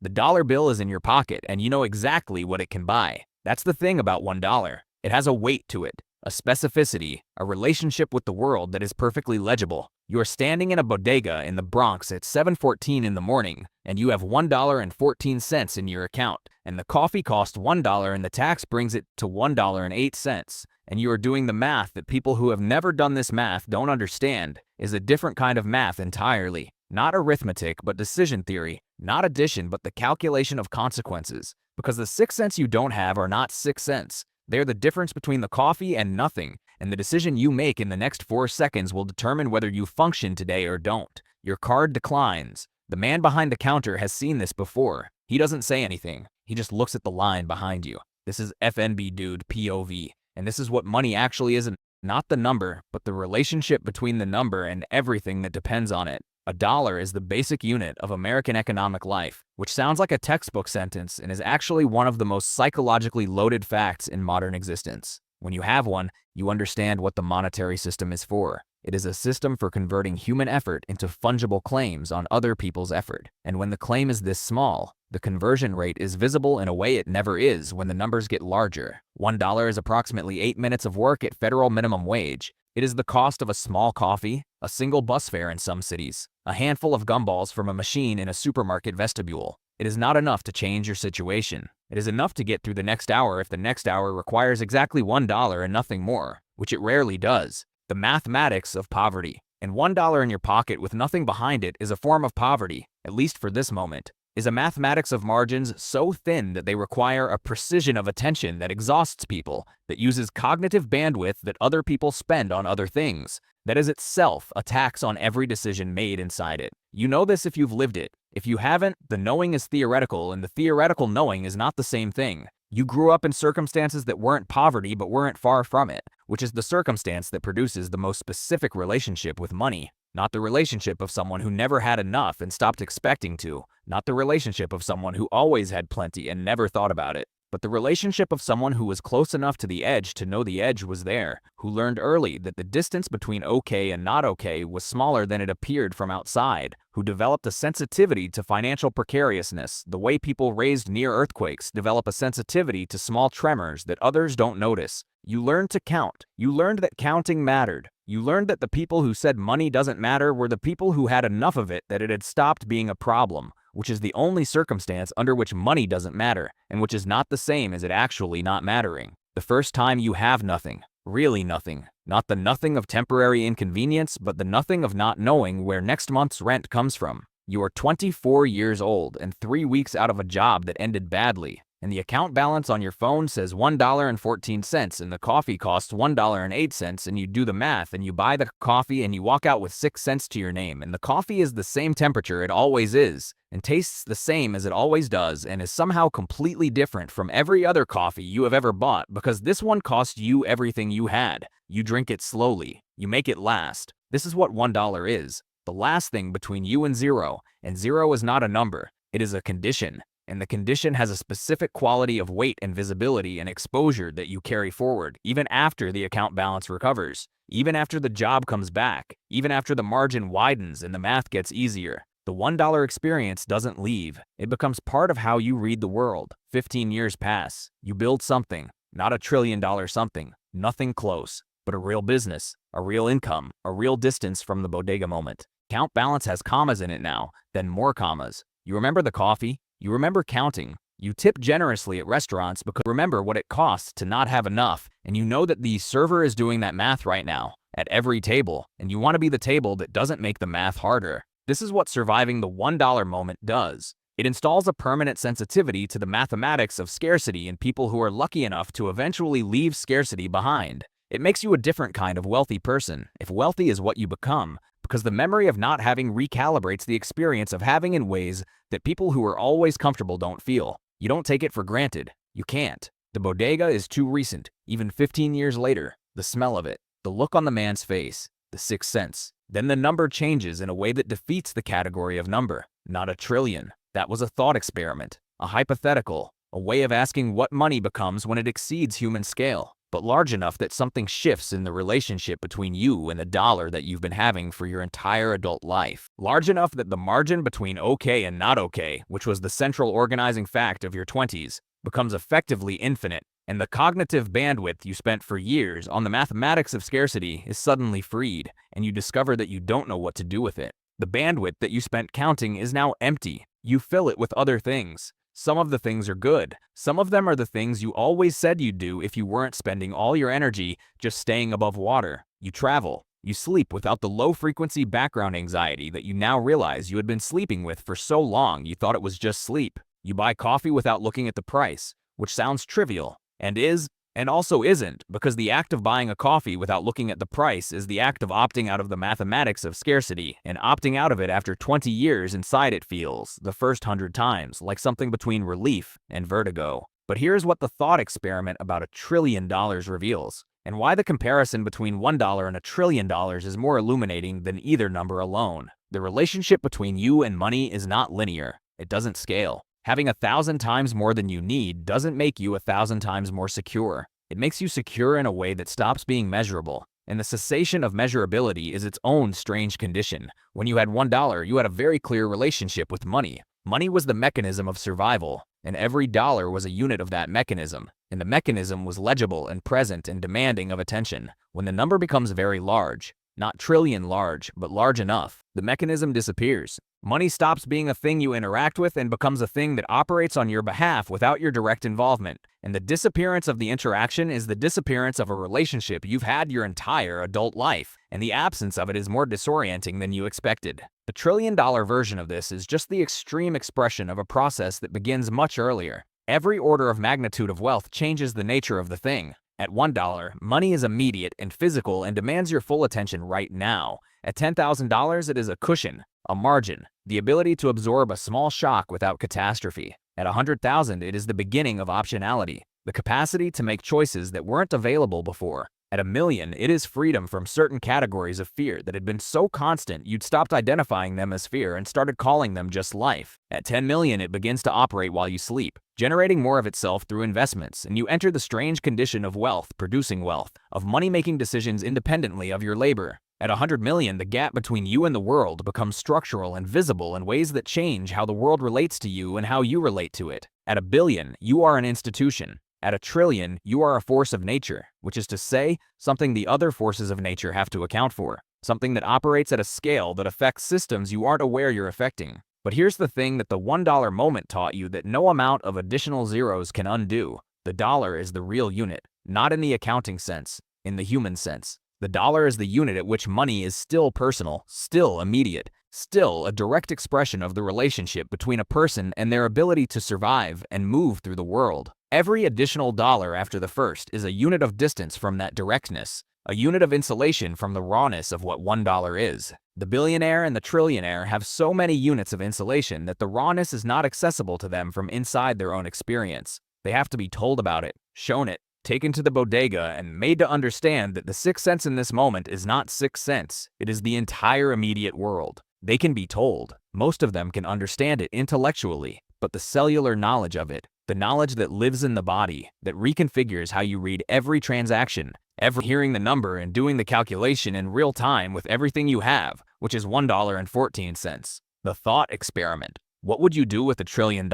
The dollar bill is in your pocket and you know exactly what it can buy. That's the thing about $1. It has a weight to it, a specificity, a relationship with the world that is perfectly legible. You are standing in a bodega in the Bronx at 7:14 in the morning, and you have $1.14 in your account, and the coffee costs $1 and the tax brings it to $1.08. And you are doing the math that people who have never done this math don't understand is a different kind of math entirely. Not arithmetic, but decision theory. Not addition, but the calculation of consequences. Because the 6 cents you don't have are not 6 cents. They're the difference between the coffee and nothing, and the decision you make in the next 4 seconds will determine whether you function today or don't. Your card declines. The man behind the counter has seen this before. He doesn't say anything. He just looks at the line behind you. This is FNB dude POV. And this is what money actually isn't. Not the number, but the relationship between the number and everything that depends on it. A dollar is the basic unit of American economic life, which sounds like a textbook sentence and is actually one of the most psychologically loaded facts in modern existence. When you have one, you understand what the monetary system is for. It is a system for converting human effort into fungible claims on other people's effort. And when the claim is this small, the conversion rate is visible in a way it never is when the numbers get larger. $1 is approximately 8 minutes of work at federal minimum wage. It is the cost of a small coffee, a single bus fare in some cities, a handful of gumballs from a machine in a supermarket vestibule. It is not enough to change your situation. It is enough to get through the next hour if the next hour requires exactly $1 and nothing more, which it rarely does. The mathematics of poverty. And $1 in your pocket with nothing behind it is a form of poverty, at least for this moment. Is a mathematics of margins so thin that they require a precision of attention that exhausts people, that uses cognitive bandwidth that other people spend on other things, that is itself a tax on every decision made inside it. You know this if you've lived it. If you haven't, the knowing is theoretical, and the theoretical knowing is not the same thing. You grew up in circumstances that weren't poverty but weren't far from it, which is the circumstance that produces the most specific relationship with money. Not the relationship of someone who never had enough and stopped expecting to. Not the relationship of someone who always had plenty and never thought about it. But the relationship of someone who was close enough to the edge to know the edge was there, who learned early that the distance between okay and not okay was smaller than it appeared from outside, who developed a sensitivity to financial precariousness, the way people raised near earthquakes develop a sensitivity to small tremors that others don't notice. You learned to count. You learned that counting mattered. You learned that the people who said money doesn't matter were the people who had enough of it that it had stopped being a problem, which is the only circumstance under which money doesn't matter, and which is not the same as it actually not mattering. The first time you have nothing, really nothing, not the nothing of temporary inconvenience, but the nothing of not knowing where next month's rent comes from. You are 24 years old and 3 weeks out of a job that ended badly, and the account balance on your phone says $1.14 and the coffee costs $1.08, and you do the math and you buy the coffee and you walk out with 6 cents to your name, and the coffee is the same temperature it always is and tastes the same as it always does and is somehow completely different from every other coffee you have ever bought because this one cost you everything you had. You drink it slowly. You make it last. This is what $1 is. The last thing between you and zero is not a number. It is a condition. And the condition has a specific quality of weight and visibility and exposure that you carry forward, even after the account balance recovers, even after the job comes back, even after the margin widens and the math gets easier. The $1 experience doesn't leave. It becomes part of how you read the world. 15 years pass. You build something, not a $1 trillion something, nothing close, but a real business, a real income, a real distance from the bodega moment. Account balance has commas in it now, then more commas. You remember the coffee? You remember counting. You tip generously at restaurants because you remember what it costs to not have enough, and you know that the server is doing that math right now, at every table, and you want to be the table that doesn't make the math harder. This is what surviving the $1 moment does. It installs a permanent sensitivity to the mathematics of scarcity in people who are lucky enough to eventually leave scarcity behind. It makes you a different kind of wealthy person, if wealthy is what you become, because the memory of not having recalibrates the experience of having in ways that people who are always comfortable don't feel. You don't take it for granted. You can't. The bodega is too recent, even 15 years later. The smell of it, the look on the man's face, the 6 cents. Then the number changes in a way that defeats the category of number. Not a trillion. That was a thought experiment, a hypothetical, a way of asking what money becomes when it exceeds human scale. but large enough that something shifts in the relationship between you and the dollar that you've been having for your entire adult life. Large enough that the margin between okay and not okay, which was the central organizing fact of your 20s, becomes effectively infinite, and the cognitive bandwidth you spent for years on the mathematics of scarcity is suddenly freed, and you discover that you don't know what to do with it. The bandwidth that you spent counting is now empty. You fill it with other things. Some of the things are good. Some of them are the things you always said you'd do if you weren't spending all your energy just staying above water. You travel. You sleep without the low-frequency background anxiety that you now realize you had been sleeping with for so long you thought it was just sleep. You buy coffee without looking at the price, which sounds trivial, and is, and also isn't, because the act of buying a coffee without looking at the price is the act of opting out of the mathematics of scarcity, and opting out of it after 20 years inside it feels, the first 100 times, like something between relief and vertigo. But here's what the thought experiment about $1 trillion reveals, and why the comparison between $1 and $1 trillion is more illuminating than either number alone. The relationship between you and money is not linear. It doesn't scale. Having 1,000 times more than you need doesn't make you 1,000 times more secure. It makes you secure in a way that stops being measurable. And the cessation of measurability is its own strange condition. When you had $1, you had a very clear relationship with money. Money was the mechanism of survival, and every dollar was a unit of that mechanism. And the mechanism was legible and present and demanding of attention. When the number becomes very large, not trillion large, but large enough, the mechanism disappears. Money stops being a thing you interact with and becomes a thing that operates on your behalf without your direct involvement. And the disappearance of the interaction is the disappearance of a relationship you've had your entire adult life, and the absence of it is more disorienting than you expected. The $1 trillion version of this is just the extreme expression of a process that begins much earlier. Every order of magnitude of wealth changes the nature of the thing. At $1, money is immediate and physical and demands your full attention right now. At $10,000, it is a cushion, a margin, the ability to absorb a small shock without catastrophe. At $100,000, it is the beginning of optionality, the capacity to make choices that weren't available before. At $1 million, it is freedom from certain categories of fear that had been so constant you'd stopped identifying them as fear and started calling them just life. At $10 million, it begins to operate while you sleep, generating more of itself through investments, and you enter the strange condition of wealth, producing wealth, of money making decisions independently of your labor. At $100 million, the gap between you and the world becomes structural and visible in ways that change how the world relates to you and how you relate to it. At $1 billion, you are an institution. At $1 trillion, you are a force of nature, which is to say, something the other forces of nature have to account for, something that operates at a scale that affects systems you aren't aware you're affecting. But here's the thing that the $1 moment taught you that no amount of additional zeros can undo. The dollar is the real unit, not in the accounting sense, in the human sense. The dollar is the unit at which money is still personal, still immediate, still a direct expression of the relationship between a person and their ability to survive and move through the world. Every additional dollar after the first is a unit of distance from that directness, a unit of insulation from the rawness of what $1 is. The billionaire and the trillionaire have so many units of insulation that the rawness is not accessible to them from inside their own experience. They have to be told about it, shown it, taken to the bodega, and made to understand that the 6 cents in this moment is not 6 cents. It is the entire immediate world. They can be told. Most of them can understand it intellectually, but the cellular knowledge of it, the knowledge that lives in the body, that reconfigures how you read every transaction, every hearing the number and doing the calculation in real time with everything you have, which is $1.14. The thought experiment. What would you do with $1 trillion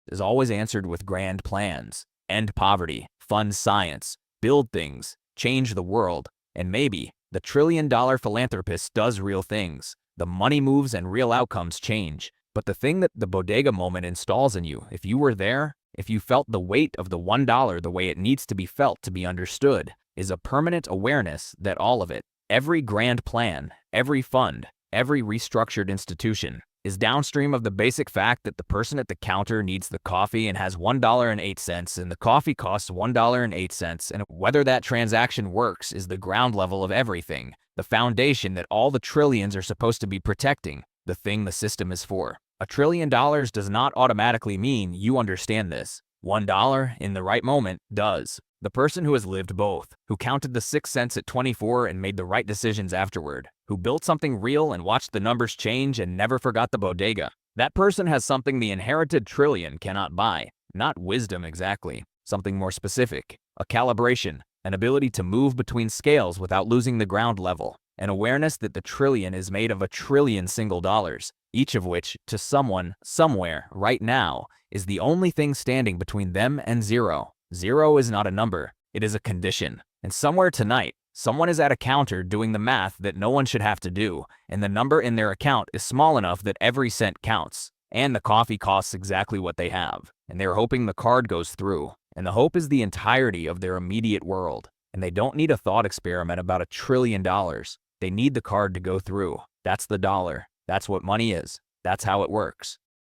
is always answered with grand plans. End poverty, fund science, build things, change the world, and maybe the $1 trillion philanthropist does real things. The money moves and real outcomes change. But the thing that the bodega moment installs in you, if you were there, if you felt the weight of the $1 the way it needs to be felt to be understood, is a permanent awareness that all of it, every grand plan, every fund, every restructured institution, is downstream of the basic fact that the person at the counter needs the coffee and has $1.08 and the coffee costs $1.08, and whether that transaction works is the ground level of everything, the foundation that all the trillions are supposed to be protecting, the thing the system is for. $1 trillion does not automatically mean you understand this. $1 in the right moment does. The person who has lived both, who counted the 6 cents at 24 and made the right decisions afterward, who built something real and watched the numbers change and never forgot the bodega, that person has something the inherited trillion cannot buy. Not wisdom exactly, something more specific, a calibration, an ability to move between scales without losing the ground level, an awareness that the trillion is made of a trillion single dollars, each of which, to someone, somewhere, right now, is the only thing standing between them and zero. Zero is not a number, it is a condition. And somewhere tonight, someone is at a counter doing the math that no one should have to do, and the number in their account is small enough that every cent counts. And the coffee costs exactly what they have, and they're hoping the card goes through. And the hope is the entirety of their immediate world. And they don't need a thought experiment about $1 trillion. They need the card to go through. That's the dollar. That's what money is. That's how it works.